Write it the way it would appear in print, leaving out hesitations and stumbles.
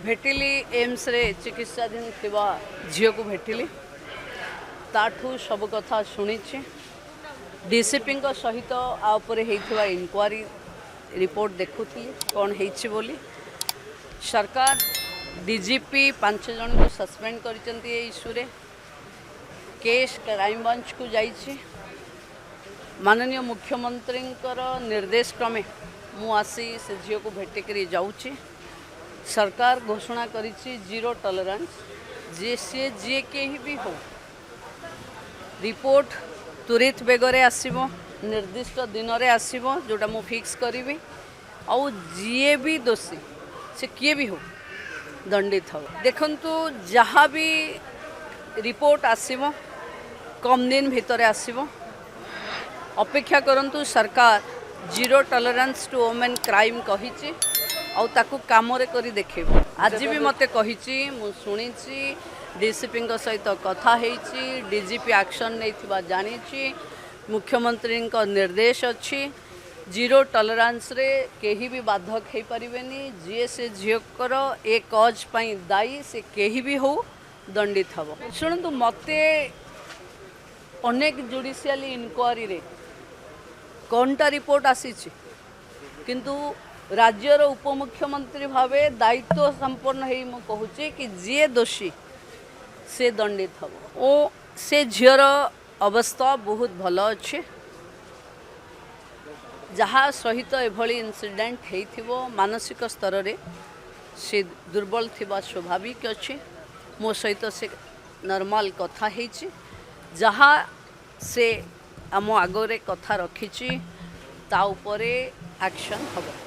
भेटिली AIIMS रे चिकित्साधीन थिबा झील को भेटिली ताठू सब कथा शुणी डीसीपी सहित आउपर होइथिबा इनक्वारी रिपोर्ट देखुली कौन होइछि बोली सरकार डीजीपी 5 जन को सस्पेंड करिसेंती इश्यू रे केस क्राइम ब्रांच को जाइछि माननीय मुख्यमंत्री निर्देश क्रमे मु आसी से झील को भेटिक जाऊँगी सरकार घोषणा करिछि जीरो टॉलरेंस जे कहीं भी हो रिपोर्ट तुरित बेगरे आसीबो निर्दिष्ट दिन रे आसीबो जोटा मु फिक्स करी आउ जी भी दोषी से किए भी हो दंडित हो देखंतु जहाँ भी रिपोर्ट आसीबो कम दिन भितर आसीबो अपेक्षा करंतु सरकार zero tolerance to women crime कहिछि आउ ताकू काम रे करी देखेबो आज भी मते कहिछि मु सुनिछि डीसीपी सहित कथा हेछि डीजीपी एक्शन नैथिबा जानिछि मुख्यमंत्री निर्देश अछि जीरो टॉलरेंस रे केही भी बाधक हे परिबेनी जे से झीकर ए कज पई दायी से केही भी हो दंडित हबो सुनंतु मते अनेक जुडिशियल इनक्वारी रे कोनटा रिपोर्ट आसीछि किंतु राज्यर उपमुख्यमंत्री भावे दायित्व संपन्न है मु कहूँ कि जी दोषी से दंडित हम ओ से झीर अवस्था बहुत भल अच्छे जहाँ सहित एभली इनसीडेंट हो मानसिक स्तर रे से दुर्बल थिबा स्वाभाविक अच्छे मो सहित से नॉर्मल कथा हेछि जहाँ से आम आगरे कथा रखी ता उपरे एक्शन हम।